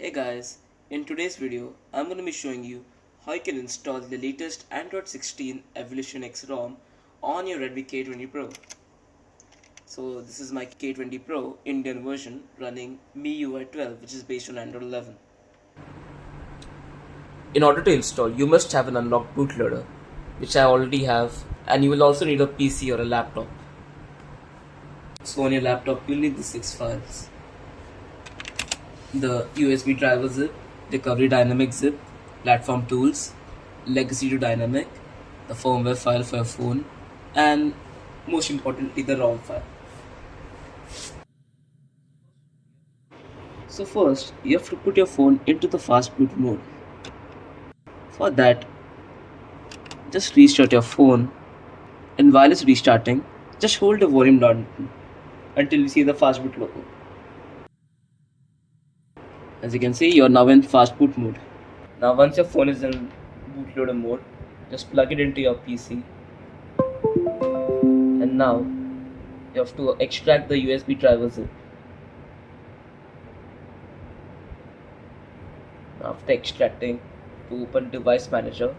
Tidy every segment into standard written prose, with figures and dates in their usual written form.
Hey guys, in today's video, I'm going to be showing you how you can install the latest Android 16 EvolutionX ROM on your Redmi K20 Pro. So this is my K20 Pro Indian version running MIUI 12, which is based on Android 11. In order to install, you must have an unlocked bootloader, which I already have, and you will also need a PC or a laptop. So on your laptop, you'll need the 6 files: the USB driver zip, recovery dynamic zip, platform tools, legacy to dynamic, the firmware file for your phone, and most importantly the ROM file. So first you have to put your phone into the fast boot mode. For that, just restart your phone, and while it's restarting, just hold the volume down until you see the fast boot logo. As you can see, you're now in fast boot mode. Now once your phone is in bootloader mode, just plug it into your PC, and now you have to extract the USB driver zip. After extracting, to open device manager,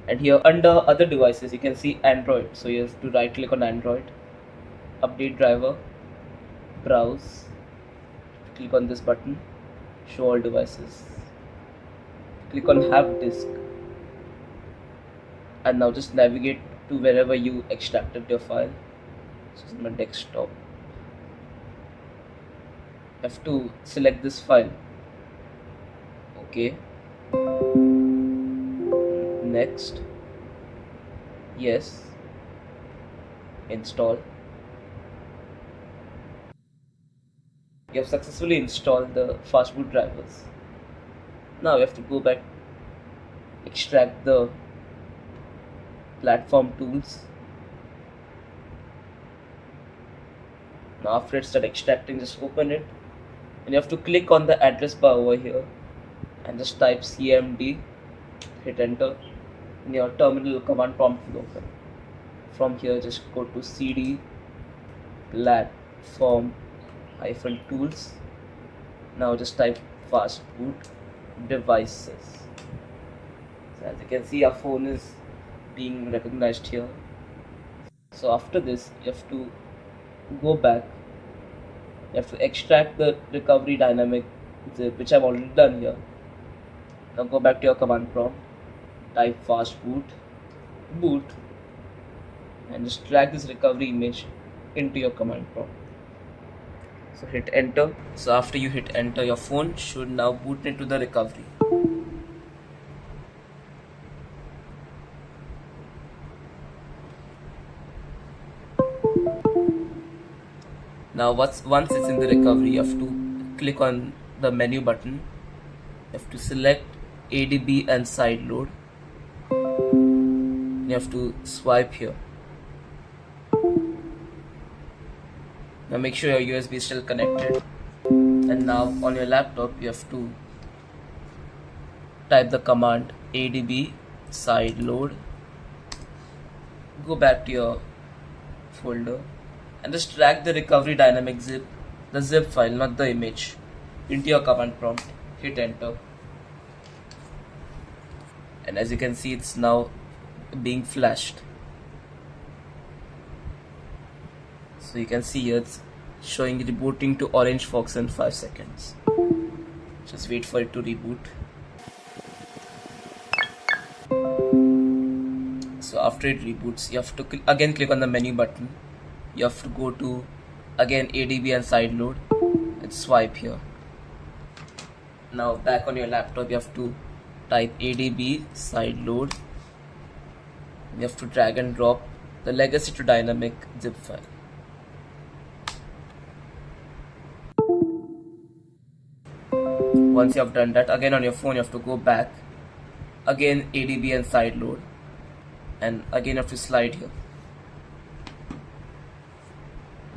and here under other devices you can see Android, so you have to right click on Android, update driver, browse, click on this button, show all devices, click on have disk, and now just navigate to wherever you extracted your file. So it's my desktop. You have to select this file. Okay, next, yes, install. You have successfully installed the fastboot drivers. Now you have to go back, extract the platform tools. Now after it starts extracting, just open it, and you have to click on the address bar over here and just type cmd, hit enter, and your terminal command prompt will open. From here just go to cd platform -tools. Now just type fastboot devices. So as you can see, our phone is being recognized here. So after this you have to go back, you have to extract the recovery dynamic zip, which I've already done here. Now go back to your command prompt, type fastboot boot, and just drag this recovery image into your command prompt. So hit enter. So after you hit enter, your phone should now boot into the recovery. Now once it's in the recovery, you have to click on the menu button. You have to select ADB and side load. You have to swipe here. Now make sure your USB is still connected, and now on your laptop you have to type the command ADB side load. Go back to your folder and just drag the recovery dynamic zip, the zip file, not the image, into your command prompt. Hit enter, and as you can see, it's now being flashed. So you can see here it's showing rebooting to orange fox in 5 seconds. Just wait for it to reboot. So after it reboots, you have to again click on the menu button. You have to go to again ADB and side load and swipe here. Now back on your laptop, you have to type ADB side load. You have to drag and drop the legacy to dynamic zip file. Once you have done that, again on your phone you have to go back, again ADB and side load, and again you have to slide here.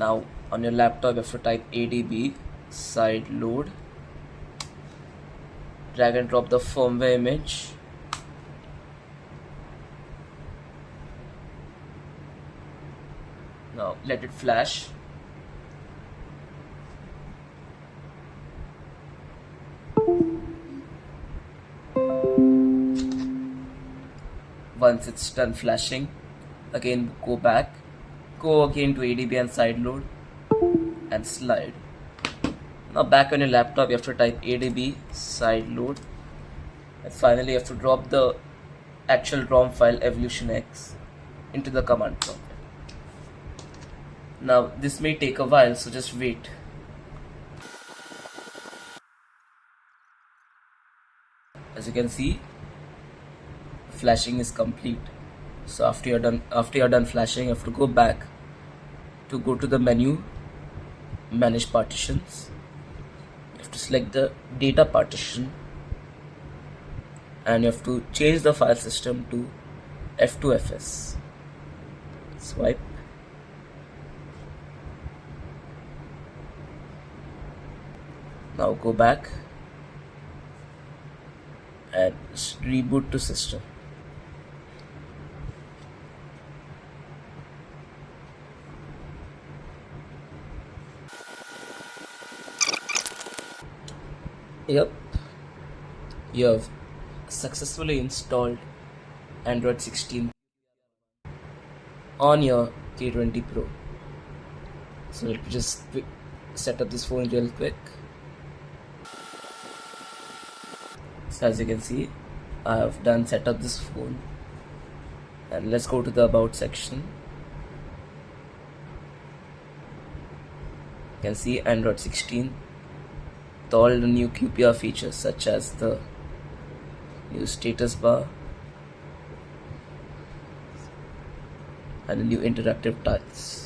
Now on your laptop you have to type ADB side load, drag and drop the firmware image, Now let it flash. Once it's done flashing, again go back, go again to ADB and sideload and slide. Now back on your laptop you have to type ADB sideload, and finally you have to drop the actual ROM file EvolutionX into the command prompt. Now this may take a while, so just wait. As you can see, flashing is complete. So after you're done flashing, you have to go back to go to the menu, manage partitions. You have to select the data partition and you have to change the file system to F2FS. Swipe. Now go back and reboot to system. Yep, you have successfully installed Android 16 on your K20 Pro. So let me just set up this phone real quick. So as you can see, I have done set up this phone, and let's go to the about section. You can see Android 16 with all the new QPR features such as the new status bar and the new interactive tiles.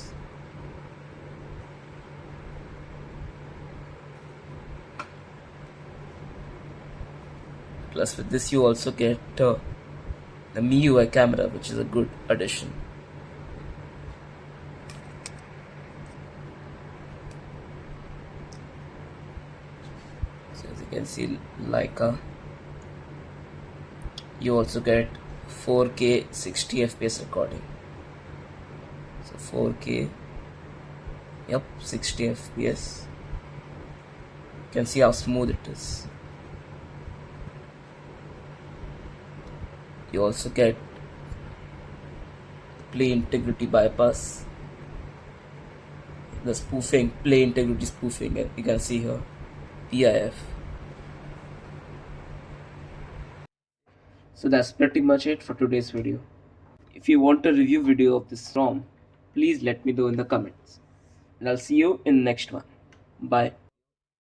Plus with this you also get the MIUI camera, which is a good addition. So as you can see, Leica, you also get 4K 60 FPS recording. So 4K, yep, 60 FPS. You can see how smooth it is. You also get play integrity bypass, the spoofing, play integrity spoofing, and you can see here PIF. So that's pretty much it for today's video. If you want a review video of this ROM, please let me know in the comments, and I'll see you in the next one. Bye.